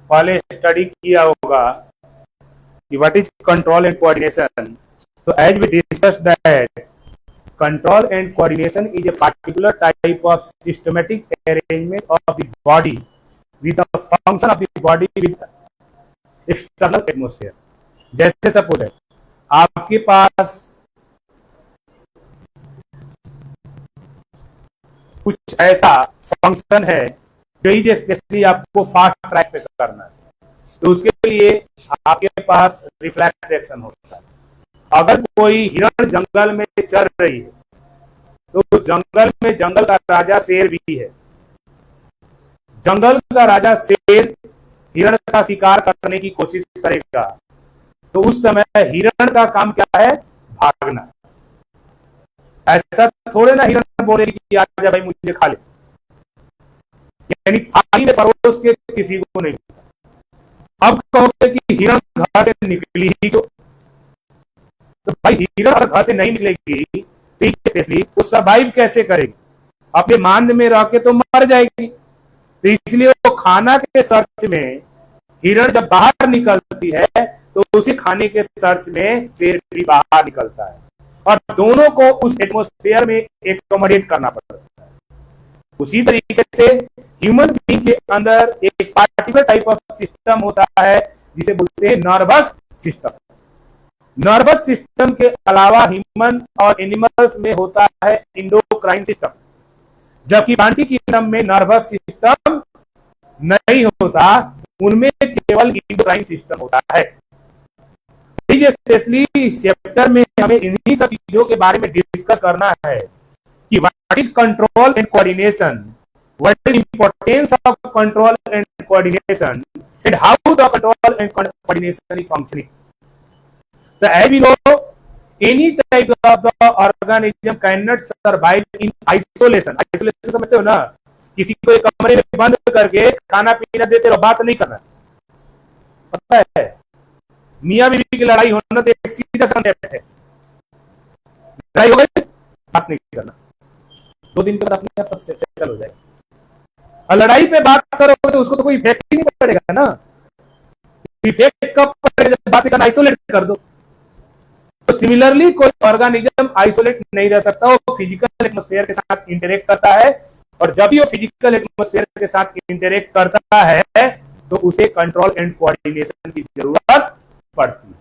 पहले स्टडी किया होगा कि what is control and coordination. तो as we discuss that control and coordination is a particular type of systematic arrangement of the body with the function of the body with external atmosphere। जैसे suppose है आपके पास कुछ ऐसा function है जो specially आपको fast track पे करना है, तो उसके लिए आपके पास रिफ्लेक्स एक्शन होता है। अगर कोई हिरण जंगल में चल रही है तो जंगल में जंगल का राजा शेर भी है। जंगल का राजा शेर हिरण का शिकार करने की कोशिश करेगा, तो उस समय हिरण का काम क्या है? भागना। ऐसा थोड़े ना हिरण बोलेगी कि आजा भाई मुझे खा ले, यानी थाली में परोस के किसी को नहीं। अब कहोगे कि हिरण घर से निकली ही क्यों? तो भाई हिरण अगर घर से नहीं निकलेगी स्पेशली वो सर्वाइव कैसे करेगी? अपने मांद में रह के तो मर जाएगी। तो इसलिए वो खाना के सर्च में हिरण जब बाहर निकलती है तो उसी खाने के सर्च में शेर भी बाहर निकलता है, और दोनों को उस एटमॉस्फेयर में एकोमोडेट करना पड़ता है। उसी तरीके से ह्यूमन बीइंग के अंदर एक पार्टिकुलर टाइप ऑफ सिस्टम होता है जिसे बोलते हैं नर्वस सिस्टम। नर्वस सिस्टम के अलावा ह्यूमन और एनिमल्स में होता है इंडोक्राइन सिस्टम, जबकि प्लांटी किंगडम में नर्वस सिस्टम नहीं होता, उनमें केवल इंडोक्राइन सिस्टम होता है। स्पेशली इस चैप्टर में हमें इन्हीं सब चीजों के बारे में डिस्कस करना है कि what is control and coordination, what is importance of control and coordination, and how the control and coordination is functioning. So as we know, any type of the organism cannot survive in isolation। Isolation समझते हो ना? किसी को एक कमरे में बंद करके खाना पीना देते रहो, बात नहीं करना। पता है मियां बीवी की लड़ाई होना तो एक सीधा सा कंसेप्ट है, लड़ाई हो गई बात नहीं करना, 2 दिन के बाद अपने आप सब सेटल हो जाएगा। और लड़ाई पे बात करोगे तो उसको तो कोई इफेक्ट ही नहीं पड़ेगा ना। इफेक्ट कब पड़ेगा? जब बात करना आइसोलेट कर दो। तो सिमिलरली कोई ऑर्गेनिज्म आइसोलेट नहीं रह सकता, वो फिजिकल एटमॉस्फेयर के साथ इंटरेक्ट करता है, और जब भी वो फिजिकल एटमॉस्फेयर के साथ इंटरेक्ट करता है तो उसे कंट्रोल एंड कोऑर्डिनेशन की जरूरत पड़ती है।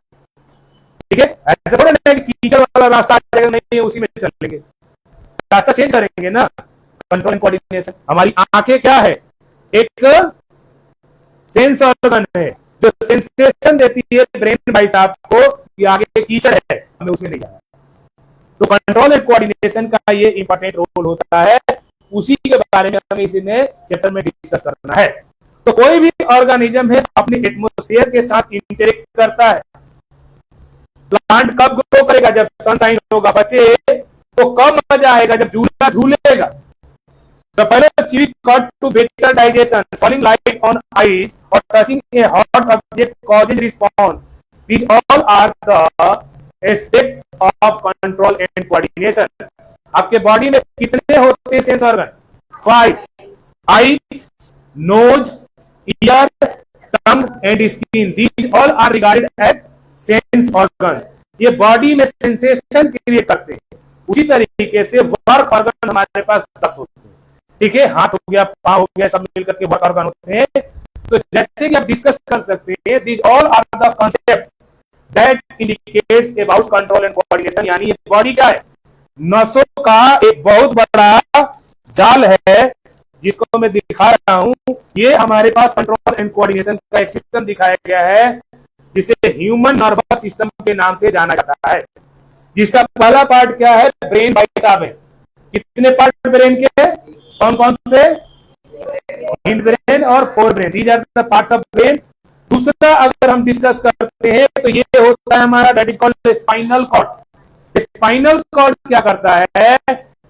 ठीक है, ऐसे थोड़ा नहीं कि कीचड़ वाला रास्ता नहीं है उसी में चलेंगे, रास्ता चेंज करेंगे ना। कंट्रोल एंड कोऑर्डिनेशन, हमारी आंखें क्या है? एक सेंस ऑर्गन है जो सेंसेशन देती है ब्रेन भाई साहब को कि आगे कीचड़ है, हमें उसमें नहीं जाना। तो कंट्रोल एंड कोऑर्डिनेशन का ये इंपॉर्टेंट रोल होता है, उसी के बारे में हमें इसी चैप्टर में डिस्कस करना है। तो कोई भी ऑर्गेनिज्म है अपने एटमॉस्फेयर के साथ इंटरेक्ट करता है। प्लांट कब ग्रो करेगा? जब सनशाइन होगा। बच्चे तो कब मजा आएगा? जब झूला झूलेगा। The pilot chewing cut to better digestion, falling light on ice or touching a hot object causes response. These all are the aspects of control and coordination. आपके बॉडी में कितने होते हैं sense organ? 5। Eyes, nose, ear, tongue and skin. These all are regarded as sense organs. ये body में sensation create करते हैं। उसी तरीके से वर्क ऑर्गन हमारे पास 10 होते हैं। ठीक है, हाथ हो गया, पांव हो गया, सब मिलकर के वर्क ऑर्गन होते हैं। तो जैसे कि आप डिस्कस कर सकते हैं, these all are the concepts that indicates about control and coordination। यानी ये बॉडी क्या है? नसों का एक बहुत बड़ा जाल है जिसको मैं दिखा रहा हूं। ये हमारे पास कंट्रोल एंड कोऑर्डिनेशन का एक सिस्टम दिखाया गया है जिसे ह्यूमन नर्वस सिस्टम के नाम से जाना जाता है, जिसका पहला पार्ट क्या है? ब्रेन भाई साहब है। कितने पार्ट ब्रेन के? कौन कौन से? हिंड ब्रेन और fore brain, these are the parts of brain. दूसरा अगर हम डिस्कस करते हैं तो ये होता है हमारा that is called spinal cord. Spinal cord क्या करता है?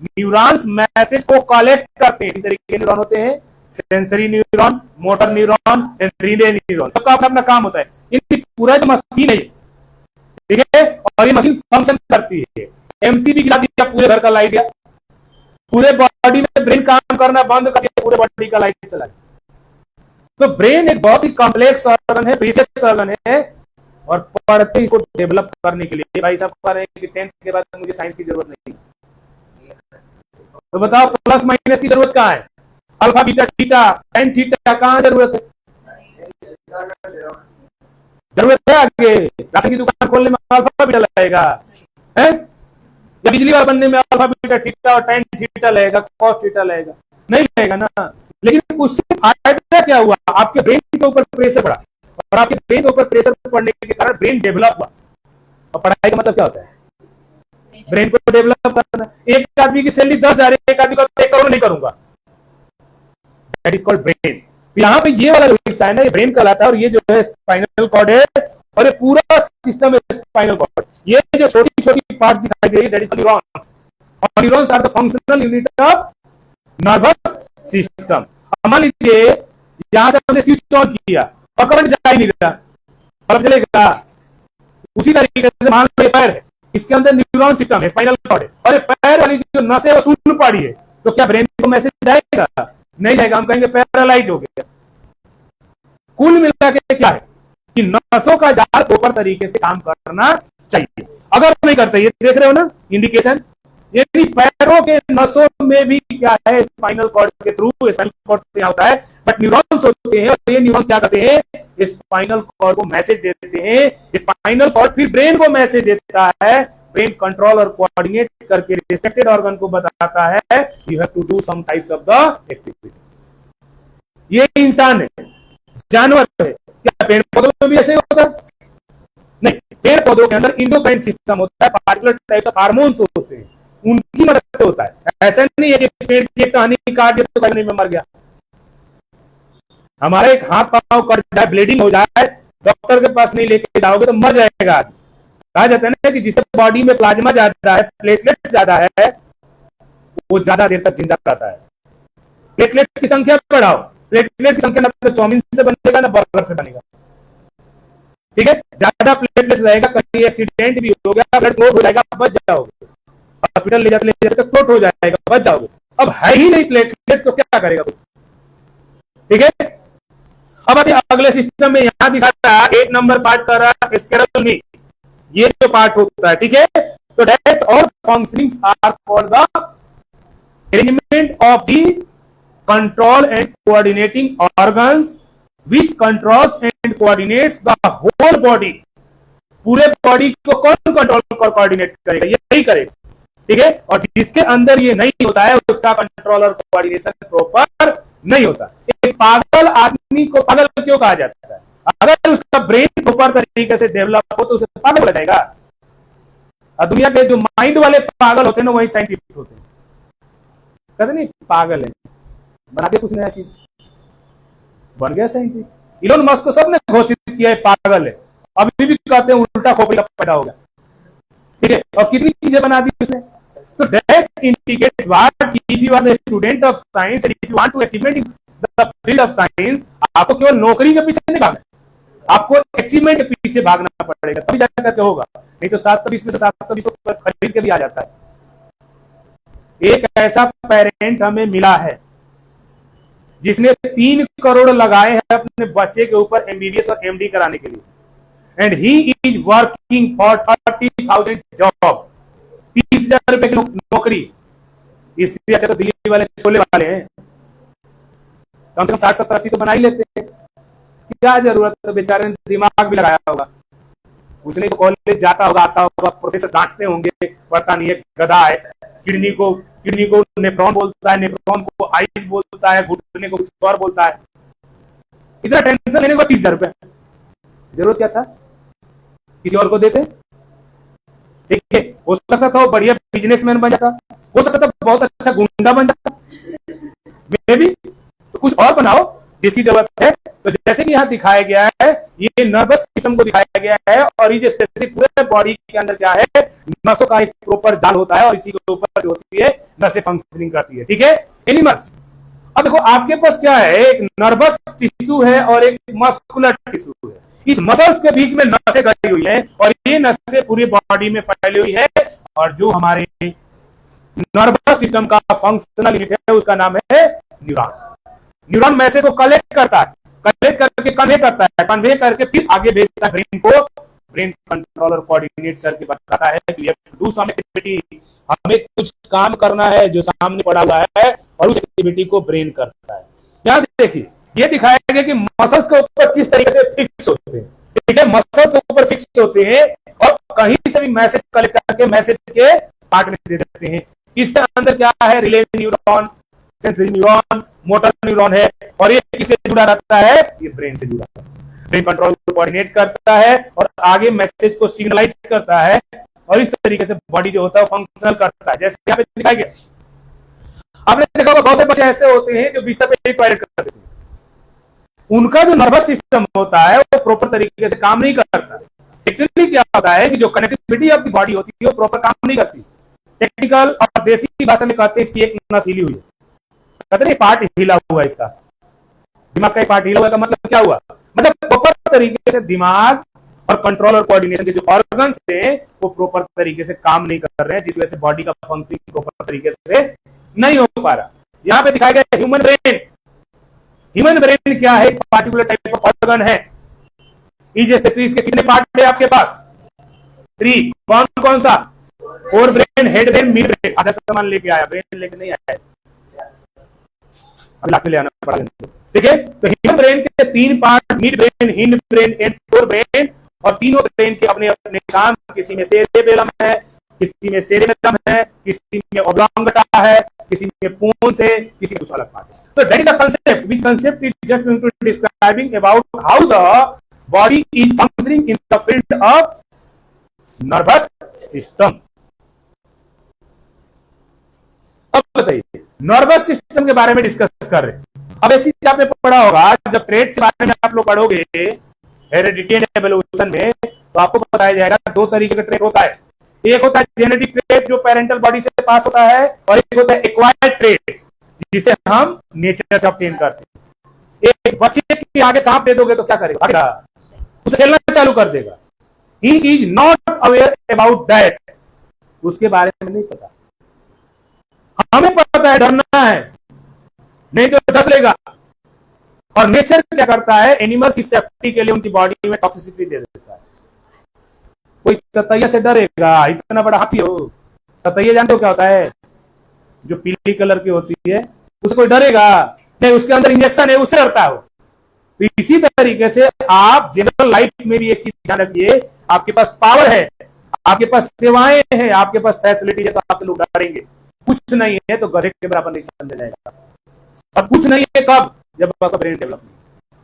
न्यूरॉन्स मैसेज को कलेक्ट करते हैं। तरीके के न्यूरॉन होते हैं, sensory neuron, motor neuron, relay neuron, सबका अपना अपना काम होता है। इनकी पूरा जो मशीन है, ठीक है, और ये मशीन फंक्शन करती है। एमसीबी गिरा दिया, पूरे घर का लाइट गया, पूरे बॉडी में ब्रेन काम करना बंद कर दिया, पूरे बॉडी का लाइट चला गया। तो ब्रेन एक बहुत ही कॉम्प्लेक्स ऑर्गन है, प्रीशियस ऑर्गन है, और पढ़ते इसको डेवलप करने के लिए भाई साहब कह रहे हैं कि 10th के बाद मुझे साइंस की जरूरत नहीं, तो बताओ प्लस माइनस की जरूरत कहाँ है? Alpha beta theta tan theta कहाँ जरूरत है? जरूरत है आगे राशन की दुकान खोलने में अल्फा बीटा लगेगा है, या बिजली वाला बनने में अल्फा बीटा थीटा और tan थीटा लगेगा, cos थीटा लगेगा? नहीं लगेगा ना। लेकिन उससे फायदा क्या हुआ? आपके ब्रेन के ऊपर प्रेशर पड़ा, और आपके ब्रेन के ऊपर प्रेशर पड़ने के कारण ब्रेन डेवलप हुआ। और पढ़ाई का मतलब क्या होता है? ब्रेन को डेवलप करना। एक आदमी की सैलरी 10,000 है, एक आदमी को 1 करोड़ नहीं करूंगा, दैट इज कॉल्ड ब्रेन। यहाँ पे ये वाला जो हिस्सा है ना, ये ब्रेन कहलाता है, और ये जो है स्पाइनल कॉर्ड है, और ये पूरा सिस्टम है स्पाइनल कॉर्ड। ये जो छोटी छोटी पार्ट्स दिखाई दे रही है, दैट इज न्यूरॉन्स, और neurons are the functional unit of nervous system. मान लीजिए यहां से हमने स्विच ऑन किया और करंट जा ही नहीं रहा, अब चलेगा? उसी तरीके से मान लो पैर है, इसके अंदर न्यूरॉन सिस्टम है, स्पाइनल कॉर्ड है, और पैर वाली जो नस है वो शून्य पड़ी है, तो क्या ब्रेन को मैसेज जाएगा? नहीं जाएगा, हम कहेंगे पैरालाइज हो गया। कुल मिला के क्या है कि नसों का जाल प्रॉपर तरीके से काम करना चाहिए। अगर नहीं करते, ये देख रहे हो ना इंडिकेशन, यानी पैरों के नसों में भी क्या है, स्पाइनल कॉर्ड के थ्रू, स्पाइनल कॉर्ड से होता है, बट न्यूरॉन्स होते हैं, और ये न्यूरॉन्स क्या करते हैं? स्पाइनल कॉर्ड को मैसेज देते हैं, स्पाइनल कॉर्ड फिर ब्रेन को मैसेज देता है, ब्रेन कंट्रोल और कोऑर्डिनेट करके रिस्पेक्टेड ऑर्गन को बताता है you have to do some types of the activity. ये इंसान है, जानवर है, क्या पेड़ पौधों में भी ऐसे होता है? नहीं, पेड़ पौधों के अंदर इंडोक्राइन सिस्टम होता है, पार्टिकुलर टाइप्स ऑफ हार्मोन्स होते हैं, उनकी मदद से होता है। ऐसा नहीं है कि पेड़ की टहनी काट दिया तो कहीं में मर गया। हमारा एक हाथ पांव कट जाए, ब्लीडिंग हो जाए, डॉक्टर के पास नहीं लेके जाओगे तो मर जाएगा आदमी। कहा जाता है ना कि जिससे बॉडी में प्लाज्मा ज्यादा है, प्लेटलेट्स ज्यादा है, वो ज्यादा देर तक जिंदा रहता है। प्लेटलेट्स की संख्या बढ़ाओ, प्लेटलेट्स की संख्या ना तो चाउमीन से बनेगा ना बर्गर से बनेगा, ठीक है? ज्यादा प्लेटलेट्स रहेगा, कहीं एक्सीडेंट भी हो गया, ब्लड क्लॉट हो जाएगा, बच जाओगे, हॉस्पिटल ले जाते क्लॉट हो जाएगा, बच जाओगे। अब है ही नहीं प्लेटलेट्स तो क्या करेगा? ठीक है, अब अगले सिस्टम में यहां दिखा रहा है 8 नंबर पार्ट कर रहा है स्केरल में, ये जो पार्ट होता है, ठीक है? तो दैट और functionings are called the arrangement of the control and coordinating organs which controls and coordinates the whole body. पूरे बॉडी को कौन कंट्रोल और कोऑर्डिनेट करेगा? यही करेगा, ठीक है? और जिसके अंदर ये नहीं होता है उसका कंट्रोल और कोऑर्डिनेशन प्रॉपर नहीं होता। एक पागल आदमी को पागल क्यों कहा जाता है? अगर उसका ब्रेन प्रॉपर तरीके से डेवलप हो तो उसे पागल बोला जाएगा। और दुनिया के जो माइंड वाले पागल होते हैं ना, वही साइंटिफिक होते हैं। कहते नहीं पागल है, बना दे कुछ नया चीज, बन गया साइंटिफिक। इलोन मस्क को सबने घोषित किया है पागल है, अभी भी कहते हैं उल्टा खोपड़ी का पैदा हो गया, ठीक है? और कितनी चीजें बना दी उसने। तो that indicates what if you are the student of science and if you want to achievement in the field of science, आपको केवल नौकरी के पीछे नहीं भागना, आपको अचीवमेंट के पीछे भागना पड़ेगा, तभी जाकर के होगा। नहीं तो 720 में से 720 को खरीद के भी आ जाता है। एक ऐसा पेरेंट हमें मिला है जिसने 3 करोड़ लगाए हैं अपने बच्चे के ऊपर एमबीबीएस और एमडी कराने के लिए, and he is working for 30,000 job, 30,000 रुपए की नौकरी। इससे अच्छा तो दिल्ली वाले छोले वाले हैं, कम से कम 60-70-80 तो बना ही लेते हैं। क्या जरूरत है? बेचारे ने दिमाग भी लगाया होगा, उसने तो कॉलेज जाता होगा, आता होगा, प्रोफेसर डांटते होंगे, पता नहीं है गधा है, किडनी को नेफ्रॉन बोलता है, नेफ्रॉन को आइज बोलता है, घुटने को कुछ और बोलता है। इतना टेंशन लेने को 30,000 रुपए जरूरत क्या था? किसी और को देते, ठीक है? हो सकता था वो बढ़िया बिजनेसमैन बन जाता, हो सकता था बहुत अच्छा गुंडा बन जाता, मे बी। तो कुछ और बनाओ जिसकी जरूरत है। तो जैसे कि यहाँ दिखाया गया है, ये नर्वस सिस्टम को दिखाया गया है, और ये स्पेसिफिक पूरे बॉडी के अंदर क्या है, नसों का एक प्रॉपर जाल होता है, और इसी के ऊपर जो होती है नसें फंक्शनिंग करती है, ठीक है? एनिमल्स। अब देखो आपके पास क्या है, एक नर्वस टिश्यू है और एक मस्कुलर टिश्यू है। इस मसल्स के बीच में नसें गई हुई है, और ये नसें पूरी बॉडी में फैली हुई है, और जो हमारे नर्वस सिस्टम का फंक्शनल यूनिट है उसका नाम है न्यूरॉन। न्यूरॉन मैसेज को कलेक्ट करता है, कलेक्ट करके कन्वे करता है, कन्वे करके फिर आगे भेजता है ब्रेन को। ब्रेन कंट्रोलर कोऑर्डिनेट करके बताता है कि डू सम एक्टिविटी, हमें कुछ काम करना है जो सामने पड़ा हुआ है, और उस एक्टिविटी को ब्रेन करता है। यहाँ देखिए, ये दिखाया गया कि मसल्स के ऊपर किस तरीके से फिक्स होते हैं। ठीक है, मसल्स के ऊपर फिक्स होते हैं और कहीं से भी मैसेज कलेक्ट करके मैसेज के पार्ट में दे देते हैं। इसके अंदर क्या है, relay neuron, sensory neuron, motor neuron है, और ये किससे जुड़ा रहता है, ये ब्रेन से जुड़ा है। ब्रेन कंट्रोल को कोऑर्डिनेट करता है और आगे मैसेज को सिग्नलाइज करता है, और इस तरीके से बॉडी जो होता है फंक्शनल करता है। जैसे यहाँ पे दिखाया गया, आपने देखा होगा बहुत से बच्चे ऐसे होते हैं जो बिस्तर पे टॉयलेट कर देते हैं, उनका जो नर्वस सिस्टम होता है वो प्रॉपर तरीके से काम नहीं करता। एक्चुअली क्या होता है कि जो कनेक्टिविटी ऑफ द बॉडी होती है वो प्रॉपर काम नहीं करती। टेक्निकल और देसी भाषा में कहते हैं इसकी एक नस हिली हुई है, कहते हैं पार्ट हिला हुआ है, इसका दिमाग का पार्ट हिला हुआ का मतलब क्या हुआ, मतलब प्रॉपर तरीके से दिमाग और कंट्रोल और कोऑर्डिनेशन के जो ऑर्गन्स थे वो प्रॉपर तरीके से काम नहीं कर रहे हैं, जिस वजह से बॉडी का फंक्शनिंग प्रॉपर तरीके से नहीं हो पा रहा। यहाँ पे दिखाया गया ह्यूमन ब्रेन। ह्यूमन ब्रेन क्या है, पार्टिकुलर टाइप ऑफ ऑर्गन है। इसके कितने पार्ट है आपके पास, 3। कौन कौन सा, fore brain, head brain, mid brain. आधा सामान लेके आया, ब्रेन लेके नहीं आया, अभी लाके ले आना पड़ा। ठीक है, तो ह्यूमन ब्रेन के 3 part, mid brain, hind brain and fore brain, और तीनों ब्रेन के अपने अपने काम, किसी में सेरेबेलम है, किसी में सेरेबेलम है, किसी में ओब्लांगटा है, किसी में पोन्स है, किसी में कुछ अलग पार्ट है। तो that is the concept, which concept is just going to describing about how the body is functioning in the field of nervous system. अब बताइए, नर्वस सिस्टम के बारे में डिस्कस कर रहे हैं। अब एक चीज आपने पढ़ा होगा, जब ट्रेड्स के बारे में आप लोग पढ़ोगे हेरेडिटी एंड एवोल्यूशन में, तो आपको बताया जाएगा 2 तरीके का ट्रेड होता है। एक होता है जेनेटिक ट्रेड जो पेरेंटल बॉडी से पास होता है, और एक होता है एक्वायर्ड ट्रेड जिसे हम नेचर से ऑब्टेन करते हैं। एक बच्चे के आगे सांप दे दोगे तो क्या करेगा, उसे खेलना चालू कर देगा। He is not aware about that, उसके बारे में नहीं पता। हमें पता है डरना है, नहीं तो डस लेगा। और नेचर क्या करता है, एनिमल्स की सेफ्टी के लिए उनकी बॉडी में टॉक्सिसिटी दे देता है। कोई ततैया से डरेगा, इतना बड़ा हाथी हो, ततैया जानते हो क्या होता है, जो पीली कलर की होती है, उससे कोई डरेगा नहीं, उसके अंदर इंजेक्शन है, उससे डरता है। तो इसी तरीके से आप जनरल लाइफ में भी एक चीज ध्यान रखिए, आपके पास पावर है, आपके पास सेवाएं हैं, आपके पास फैसिलिटी है, तो आपके लोग डरेंगे। कुछ नहीं है तो गधे के बराबर नहीं समझा जाएगा। और कुछ नहीं है कब, जब आपका ब्रेन डेवलप नहीं।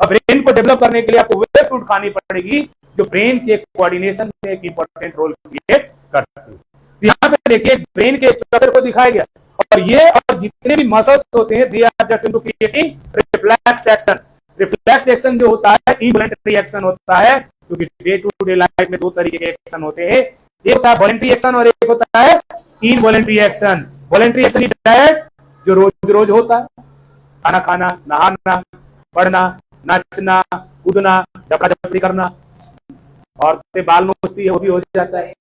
अब ब्रेन को डेवलप करने के लिए आपको वे फूड खानी पड़ेगी जो ब्रेन के कोऑर्डिनेशन में एक इंपॉर्टेंट रोल क्रिएट करती है। तो यहाँ पे देखिए ब्रेन के स्ट्रक्चर को दिखाया गया, और ये और जितने भी मसल्स होते हैं, they are just into creating reflex action. Reflex action जो होता है इनवॉलंटरी एक्शन होता है, क्योंकि डे टू डे लाइफ में 2 तरीके के एक्शन होते हैं, एक होता है वॉलंटरी एक्शन और एक होता है involuntary action. Voluntary action direct जो रोज रोज होता है, खाना खाना, नहाना, पढ़ना, नाचना, कूदना, झपड़ा झपड़ी करना, और बाल नोचती है, वो भी हो जाता है।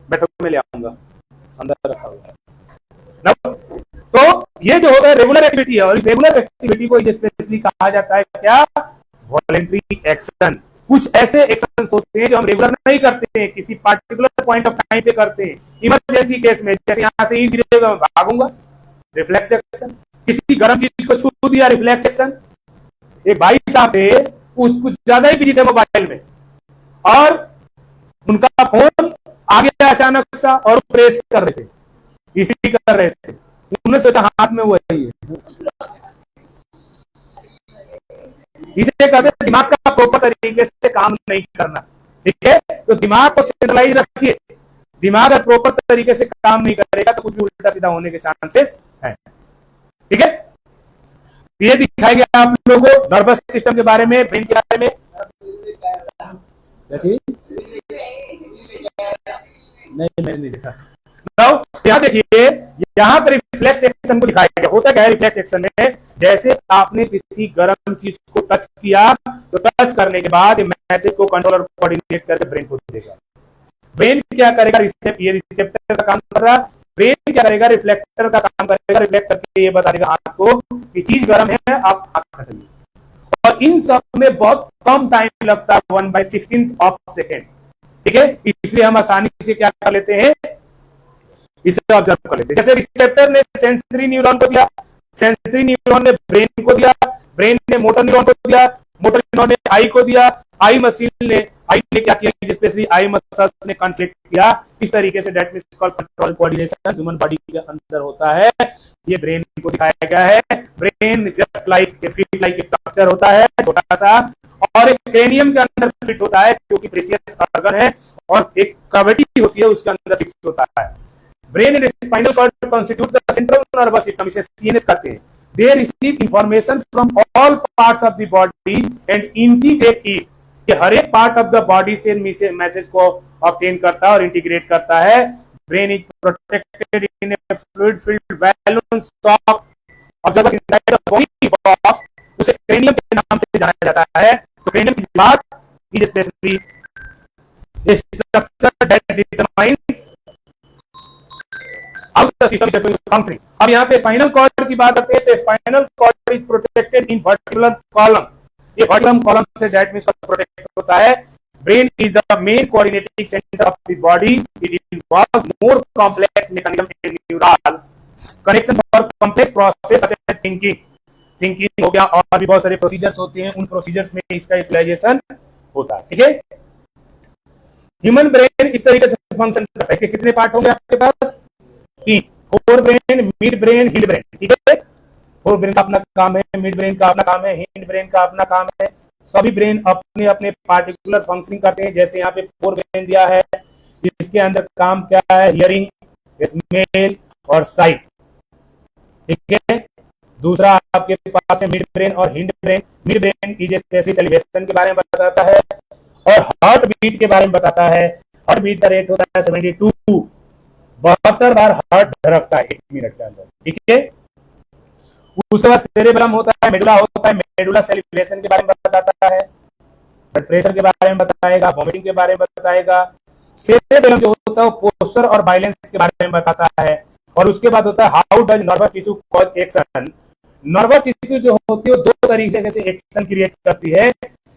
बैठो में ले आऊंगा, अंदर रखा हुआ है। तो ये जो होता है रेगुलर एक्टिविटी है, और इस रेगुलर एक्टिविटी को स्पेशली कहा जाता है क्या, वॉलंटरी एक्शन। कुछ ऐसे एक्शन होते हैं जो हम रेगुलर नहीं करते हैं, किसी पार्टिकुलर पॉइंट ऑफ टाइम पे करते हैं। इमरजेंसी केस में, जैसे यहां से ईंट गिरेगा, भागूंगा, रिफ्लेक्स एक्शन। किसी गर्म चीज को छू दिया, रिफ्लेक्स एक्शन। एक भाई साहब थे, कुछ ज्यादा ही बिजी थे मोबाइल में, और उनका फोन आ गया अचानक सा, और प्रेस कर रहे थे, इसी कर रहे थे, उन्होंने सोचा हाथ में वही है। इसे कहते हैं दिमाग का प्रॉपर तरीके से काम नहीं करना। ठीक है, तो दिमाग को सेंट्रलाइज रखिए। दिमाग अगर प्रॉपर तरीके से काम नहीं करेगा तो कुछ भी उल्टा सीधा होने के चांसेस हैं। ठीक है, ये दिखाया गया आप लोगों को नर्वस सिस्टम के बारे में, ब्रेन के बारे में। नहीं, मैंने नहीं देखा। यहाँ देखिए, यहाँ पर रिफ्लेक्स एक्शन को दिखाया गया। होता क्या है रिफ्लेक्स एक्शन में, जैसे आपने किसी गर्म चीज को टच किया, तो टच करने के बाद मैसेज को कंट्रोलर कोऑर्डिनेट करके ब्रेन को देगा। ब्रेन क्या करेगा, ये रिसेप्टर का काम कर रहा है, ब्रेन क्या करेगा, रिफ्लेक्टर का काम करेगा। रिफ्लेक्ट करके ये बता देगा हाथ को कि चीज गर्म है, आप हाथ हटाइए। और इन सब में बहुत कम टाइम लगता है, 1/16 ऑफ सेकेंड। ठीक है, इसलिए हम आसानी से क्या कर लेते हैं, इसे ऑब्जर्व कर लेते हैं। जैसे रिसेप्टर ने सेंसरी न्यूरॉन को दिया, सेंसरी न्यूरॉन ने ब्रेन को दिया, ब्रेन ने मोटर न्यूरॉन को दिया, मोटर न्यूरॉन ने आई को दिया, आई ने क्या किया, स्पेशली आई मसल्स ने कंस्ट्रक्ट किया। इस तरीके से that means called control coordination human body के अंदर होता है। ये ब्रेन को दिखाया गया है। Brain just like feel like structure होता है छोटा सा, और एक क्रेनियम के अंदर फिट होता है क्योंकि प्रेशियस ऑर्गन है, और एक कैविटी होती है उसके अंदर फिक्स होता है। Brain and spinal cord constitute the central nervous system, इसे सीएनएस कहते हैं। They receive information from all parts of the body and integrate it. ये हर एक पार्ट ऑफ द बॉडी से मैसेज को ऑब्टेन करता है और इंटीग्रेट करता है। Brain is protected in a fluid filled balloon sock observer inside the body box, उसे क्रेनियम के नाम से जाना जाता है। तो क्रेनियम की बात is specially a structure that determines how the system is functioning। अब यहाँ पे स्पाइनल कॉर्ड की बात करते हैं तो spinal cord is protected in vertebral column. ये वर्टिब्रल कॉलम से दैट मींस प्रोटेक्ट होता है। Brain is the main coordinating centre of the body. It involves more complex mechanism and neural connection for complex process such as thinking हो गया, और भी बहुत सारे प्रोसीजर्स होते हैं, उन प्रोसीजर्स में इसका यूटिलाइजेशन होता है। ठीक है, ह्यूमन ब्रेन इस तरीके से फंक्शन करता है। इसके कितने पार्ट होंगे आपके पास? 3, fore brain, mid brain, hind brain. ठीक है, फोर ब्रेन का अपना काम है, मिड ब्रेन का अपना काम है, हिंड ब्रेन का अपना काम है। सभी ब्रेन अपने अपने पार्टिकुलर फंक्शनिंग करते हैं। जैसे यहाँ पे फोर ब्रेन दिया है, इसके अंदर काम क्या है, हियरिंग, स्मेल और साइट। ठीक है, दूसरा आपके पास है मिड ब्रेन और hind brain. Mid brain is specially celebration के बारे में बताता है और हार्ट बीट के बारे में बताता है। हार्ट बीट का रेट होता है 72, 72 बार हार्ट धड़कता है 1 मिनट के अंदर। ठीक है, उसके बाद सेरेबेलम होता है, मेडुला होता है। मेडुला सेलिब्रेशन के बारे में बताता है, ब्लड प्रेशर के बारे में बताएगा, वॉमिटिंग के बारे में बताएगा। सेरेबेलम जो होता है पोस्चर और बैलेंस के बारे में बताता है। और उसके बाद होता है how does nervous tissue cause action. Nervous tissue जो होती है दो तरीके से एक्शन क्रिएट करती है।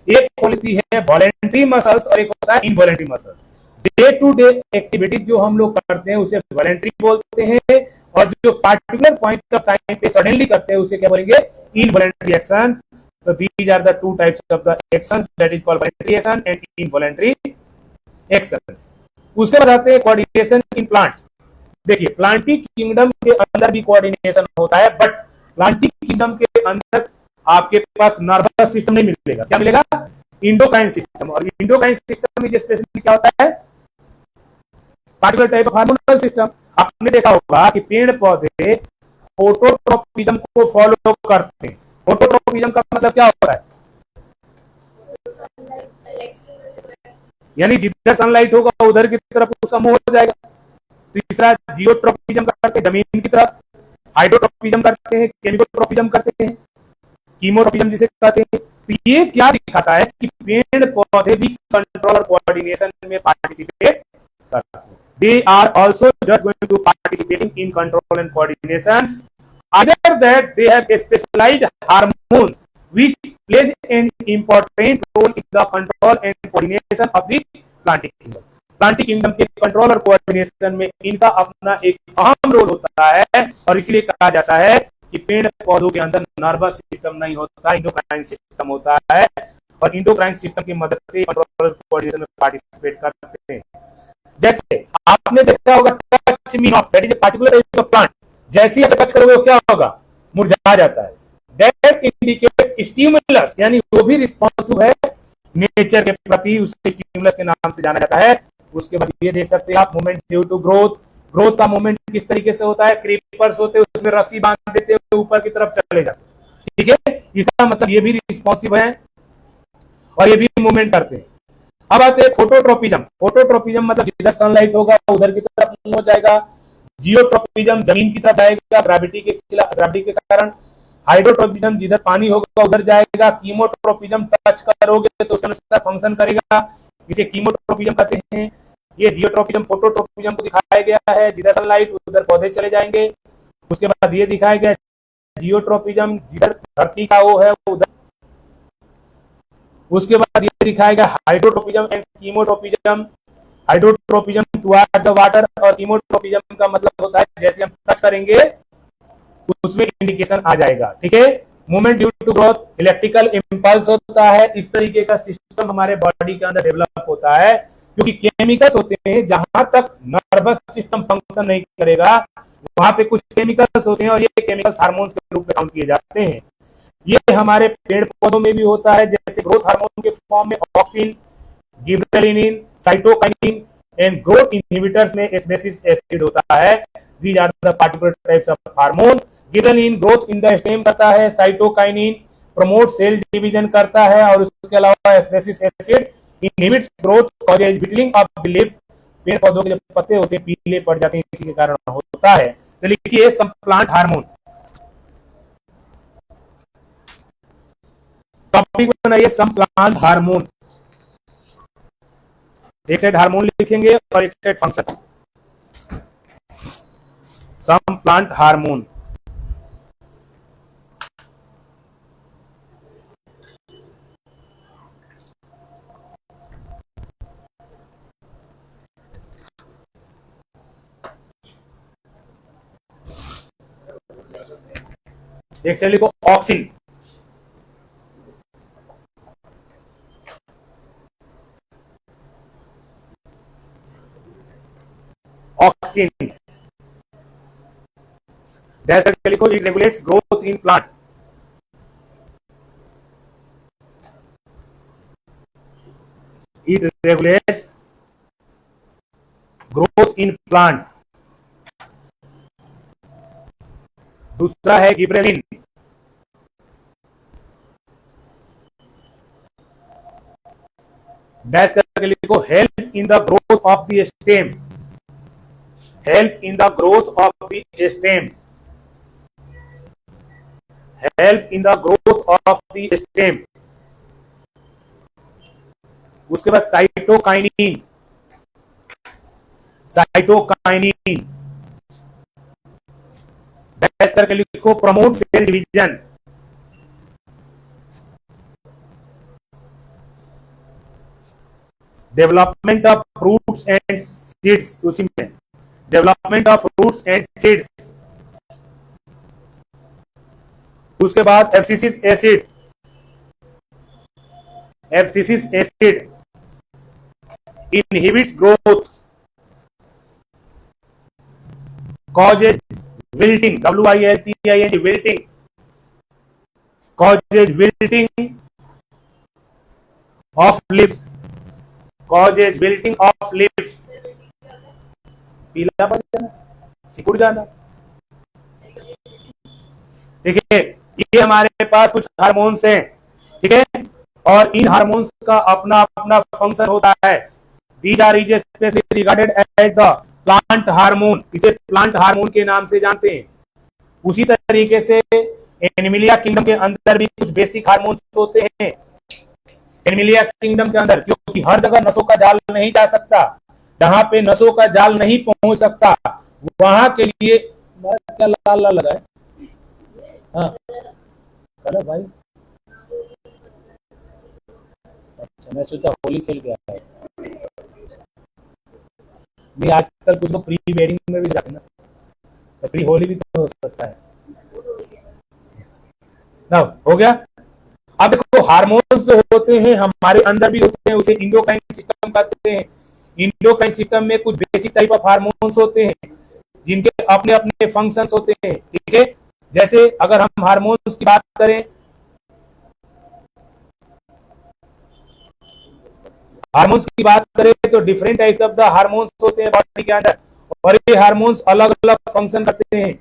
एक होती है वॉलेंट्री मसल्स और एक होता है involuntary muscles. Day to day activity जो हम लोग करते हैं उसे वॉलेंट्री बोलते हैं, और जो पार्टिकुलर पॉइंट ऑफ टाइम पे सडनली करते हैं उसे क्या बोलेंगे, इनवॉलेंट्री एक्शन। तो these are the 2 types of the action, that is called voluntary action and involuntary action. उसके बाद आते हैं कोऑर्डिनेशन इन प्लांट्स। देखिए, प्लांटिक किंगडम के अंदर भी कोऑर्डिनेशन होता है, बट प्लांटिक किंगडम के अंदर आपके पास नर्वस सिस्टम नहीं मिलेगा। क्या मिलेगा? Endocrine system. और इंडोक्राइन सिस्टम में स्पेशली क्या होता है, particular type of hormonal system. आपने देखा होगा कि पेड़ पौधे फोटोट्रोपिज्म को फॉलो करते हैं। फोटोट्रोपिज्म का मतलब क्या होता है, यानी जिधर सनलाइट होगा उधर की तरफ उसका मुंह हो जाएगा। तीसरा जियोट्रोपिज्म करते हैं, जमीन की तरफ। हाइड्रोट्रोपिज्म करते हैं, केमिकोट्रोपिज्म करते हैं, कीमोट्रोपिज्म जिसे कहते हैं। तो ये क्या दिखाता है कि पेड़ पौधे भी कंट्रोल और कोऑर्डिनेशन में पार्टिसिपेट करते हैं। They are also just going to participating in control and coordination. Other that they have specialized hormones which plays an important role in the control and coordination of the planting kingdom. Planting kingdom के control और coordination में इनका अपना एक अहम role होता है, और इसलिए कहा जाता है कि पेड़ पौधों के अंदर नर्वस सिस्टम नहीं होता, इंडोक्राइन सिस्टम होता है, और इंडोक्राइन सिस्टम की मदद से कंट्रोल और कोऑर्डिनेशन में पार्टिसिपेट करते हैं। जैसे आपने देखा होगा touch me not, that is a particular type of plant. जैसे ही आप टच करोगे क्या होगा, मुरझा जाता है। दैट इंडिकेट्स स्टिमुलस, यानी वो भी रिस्पॉन्सिव है नेचर के प्रति, उसे स्टिमुलस के नाम से जाना जाता है। उसके बाद ये देख सकते हैं आप, movement due to growth. Growth का मूवमेंट किस तरीके से होता है, क्रीपर्स होते हैं उसमें रस्सी बांध देते हैं, ऊपर की तरफ चले जाते हैं। ठीक है, इसका मतलब ये भी रिस्पॉन्सिव है और ये भी मूवमेंट करते हैं। अब आते हैं फोटोट्रोपिज्म। फोटोट्रोपिज्म मतलब जिधर सनलाइट होगा उधर की तरफ मूव हो जाएगा। जियोट्रोपिज्म जमीन की तरफ आएगा ग्रेविटी के कारण। हाइड्रोट्रोपिज्म जिधर पानी होगा उधर जाएगा। कीमोट्रोपिज्म टच करोगे तो उसके अनुसार फंक्शन करेगा, इसे कीमोट्रोपिज्म कहते हैं। ये जियोट्रोपिज्म फोटोट्रोपिज्म को दिखाया गया है, जिधर सनलाइट उधर पौधे चले जाएंगे। उसके बाद ये दिखाया गया जियोट्रोपिज्म, जिधर धरती का वो है उधर उसके बाद ये दिखाएगा hydrotropism and chemotropism. Hydrotropism toward the water और कीमोट्रोपिज्म का मतलब होता है जैसे हम टच करेंगे तो उसमें इंडिकेशन आ जाएगा। ठीक है, movement due to growth, electrical impulse होता है। इस तरीके का सिस्टम हमारे बॉडी के अंदर डेवलप होता है, क्योंकि केमिकल्स होते हैं, जहां तक नर्वस सिस्टम फंक्शन नहीं करेगा वहां पे कुछ केमिकल्स होते हैं और ये केमिकल्स हार्मोन्स के रूप में काउंट किए जाते हैं। ये हमारे पेड़ पौधों में भी होता है, जैसे ग्रोथ हार्मोन के फॉर्म में auxin, gibberellin, cytokinin and growth inhibitors में एस्बेसिक एसिड होता है। These are the particular types of hormone. Ghrelin growth in the stem करता है, साइटोकाइनिन प्रमोट सेल डिवीजन करता है और उसके अलावा abscisic acid inhibits growth causes wilting of the leaves. पेड़ पौधों के जब पत्ते होते हैं पीले पड़ जाते हैं, इसी के कारण होता है। तो लिखिए सम प्लांट हार्मोन। टॉपिक बनाइए सम प्लांट हार्मोन। एक साइड हार्मोन लिखेंगे और एक side function. Some plant hormone. एक साइड लिखो ऑक्सिन। ऑक्सिन डैश करके लिखो, it regulates growth in plant. It regulates growth in plant. दूसरा है गिबरेलिन। डैश करके लिखो, help in the growth of the stem. Help in the growth of the stem. Help in the growth of the stem. उसके बाद cytokinin. Cytokinin dash करके लिखो, promote cell division. Development of fruits and seeds. उसी में development of fruits and seeds. उसके बाद abscisic acid. Abscisic acid inhibits growth, causes wilting, WILTING, wilting, causes wilting of leaves, causes wilting of leaves, पीला पड़ जाना, सिकुड़ जाना। देखिए ये हमारे पास कुछ हार्मोन्स हैं, ठीक है, और इन हार्मोन्स का अपना अपना फंक्शन होता है। These are especially regarded as the plant hormone. इसे प्लांट हार्मोन के नाम से जानते हैं। उसी तरीके से एनिमलिया किंगडम के अंदर भी कुछ बेसिक हार्मोन्स होते हैं। एनिमलिया किंगडम के अंदर, क्योंकि हर जगह नसों का जाल नहीं जा सकता, जहां पे नसों का जाल नहीं पहुंच सकता वहां के लिए क्या लाल लाल लगा है? हाँ कलर भाई, अच्छा मैं सोचा होली खेल के आया है। नहीं आजकल कुछ लोग प्री वेडिंग में भी जाते हैं ना, तो प्री होली भी तो हो सकता है ना। हो गया। अब देखो हार्मोन्स जो होते हैं हमारे अंदर भी होते हैं, उसे इंडोक्राइन सिस्टम कहते हैं। इंडोक्राइन सिस्टम में कुछ बेसिक टाइप ऑफ हार्मोन्स होते हैं जिनके अपने अपने फंक्शंस होते हैं, ठीक है। जैसे अगर हम हार्मोन्स की बात करें, हार्मोन्स की बात करें तो different types of the hormones होते हैं बॉडी के अंदर, और ये हार्मोन्स अलग अलग फंक्शन करते हैं।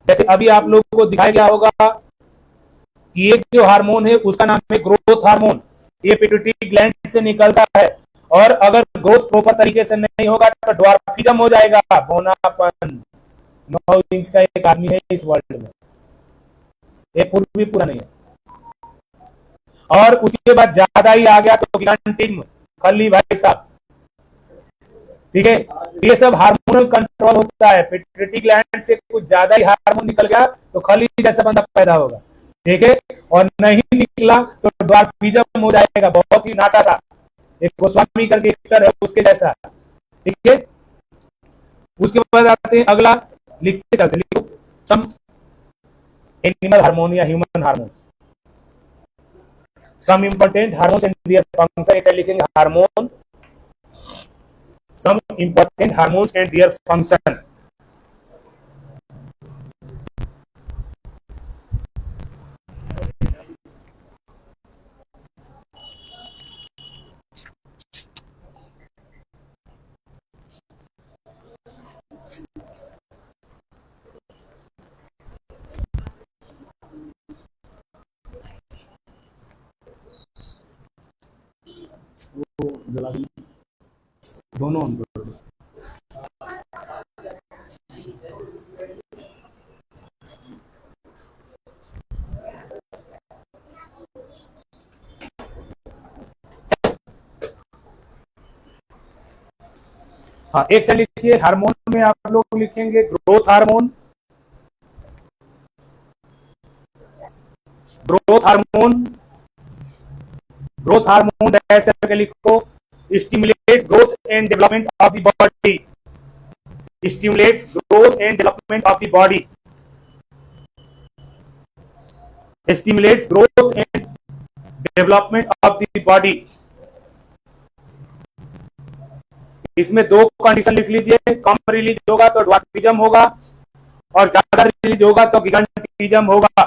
जैसे अभी आप लोगों को दिखाया गया होगा कि एक जो हार्मोन है उसका नाम है ग्रोथ हार्मोन। ये पिट्यूटरी ग्लैंड से निकलता है, और अगर ग्रोथ प्रॉपर तरीके से नहीं होगा तो ड्वार्फिज्म हो जाएगा, बौनापन। 9 इंच का एक आदमी है इस वर्ल्ड में, एक फुट भी पूरा नहीं है। और उसके बाद ज्यादा ही आ गया तो गिगांटिज्म, खली भाई साहब, ठीक है। ये सब हार्मोनल कंट्रोल होता है। पिट्यूटरी ग्लैंड से कुछ ज्यादा ही हार्मोन निकल गया तो खली जैसा बंदा पैदा होगा, ठीक है, और नहीं निकला तो ड्वार्फिज्म हो जाएगा, बहुत ही नाटा सा, एक गोस्वामी करके एक्टर है उसके जैसा। ठीक है, उसके बाद आते हैं अगला, लिखते चलते, लिखो सम एनिमल हार्मोन या human hormone, some important hormones and their function. ऐसे लिखेंगे hormone, some important hormones and their function. दोनों हाँ, एक से लिखिए हार्मोन में आप लोग लिखेंगे growth hormone, growth hormone, growth hormone ऐसे करके लिखो, stimulates growth and development of the body, stimulates growth and development of the body, stimulates growth and development of the body. इसमें दो कंडीशन लिख लीजिए, कम रिलीज होगा तो ड्वार्फिज्म होगा, और ज्यादा रिलीज होगा तो गिगांटिज्म होगा।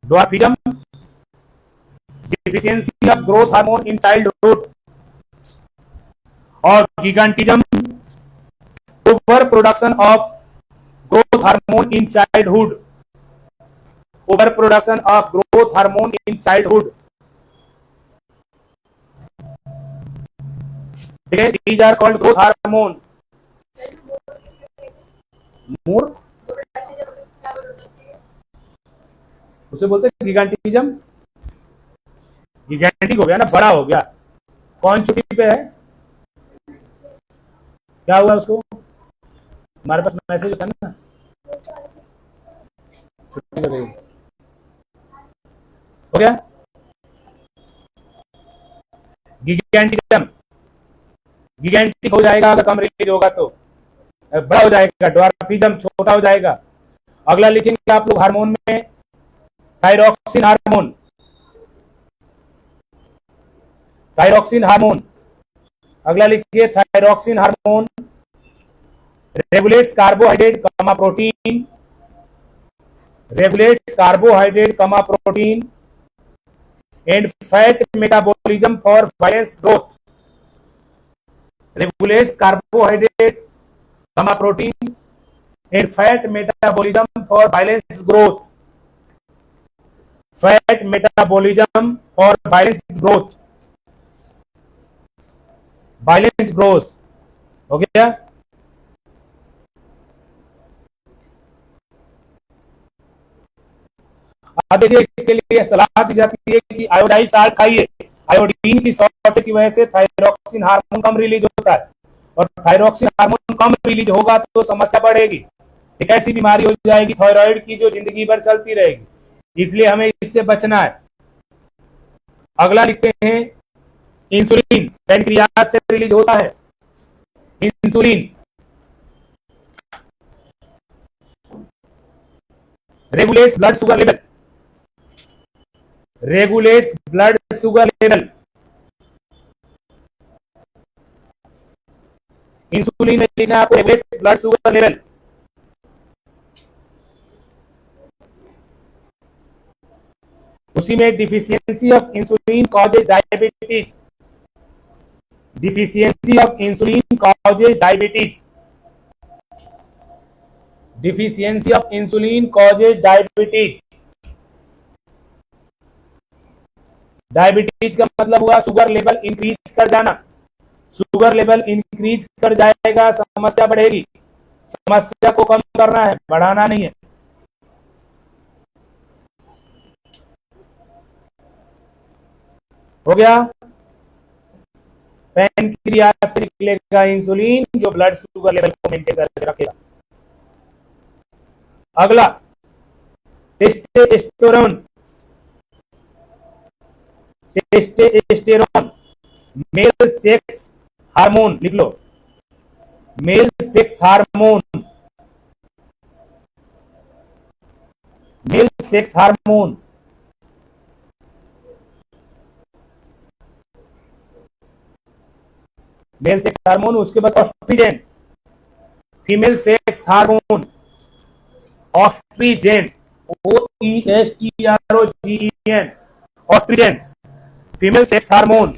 Dwarfism, deficiency of growth hormone in childhood, और gigantism, over production of growth hormone in childhood, over production of growth hormone in childhood. ठीक है, these are called growth hormone. मोर उसे बोलते हैं गिगांटिज्म, गिगांटिक हो गया ना, बड़ा हो गया। कौन छुट्टी पे है, क्या हुआ उसको, हमारे पास मैसेज था ना, छुट्टी कर रही हो गया। गिगांटिज्म, गिगांटिक हो जाएगा अगर कम रिलीज होगा तो, बड़ा हो जाएगा, ड्वार्फिज्म छोटा हो जाएगा। अगला लिखेंगे आप लोग हार्मोन में थायरॉक्सिन हार्मोन, थायरॉक्सिन हार्मोन, अगला लिखिए थायरॉक्सिन हार्मोन रेगुलेट्स कार्बोहाइड्रेट कमा प्रोटीन, रेगुलेट्स कार्बोहाइड्रेट कमा protein and fat metabolism for balance growth, regulates carbohydrate, protein and fat metabolism for balanced growth, fat metabolism for balanced growth, balanced growth हो गया। अब देखिए इसके लिए सलाह दी जाती है कि आयोडाइन साल्ट खाइए, आयोडीन की शॉर्टेज की वजह से थायरॉक्सिन हार्मोन कम रिलीज होता है, और थायरॉक्सिन हार्मोन कम रिलीज होगा तो समस्या बढ़ेगी, एक ऐसी बीमारी हो जाएगी थायराइड की जो जिंदगी भर चलती रहेगी, इसलिए हमें इससे बचना है। अगला लिखते हैं इंसुलिन, पैनक्रियाज से रिलीज होता है insulin, regulates blood sugar level, regulates blood sugar level, insulin में लिखना है आपको रेगुलेट्स ब्लड शुगर लेवल। उसी में deficiency of insulin causes diabetes, deficiency of insulin causes diabetes, deficiency of insulin causes diabetes. Diabetes का मतलब हुआ शुगर लेवल इंक्रीज कर जाना, शुगर लेवल इंक्रीज कर जाएगा समस्या बढ़ेगी, समस्या को कम करना है, बढ़ाना नहीं है। हो गया, पैनक्रियाज से निकलेगा इंसुलिन जो ब्लड शुगर लेवल को मेंटेन करके रखेगा। अगला testosterone, testosterone, male sex hormone लिख लो, male sex hormone, male sex hormone, male sex hormone, उसके बाद oestrogen, female sex hormone, oestrogen, OESTROGEN, oestrogen, female sex hormone,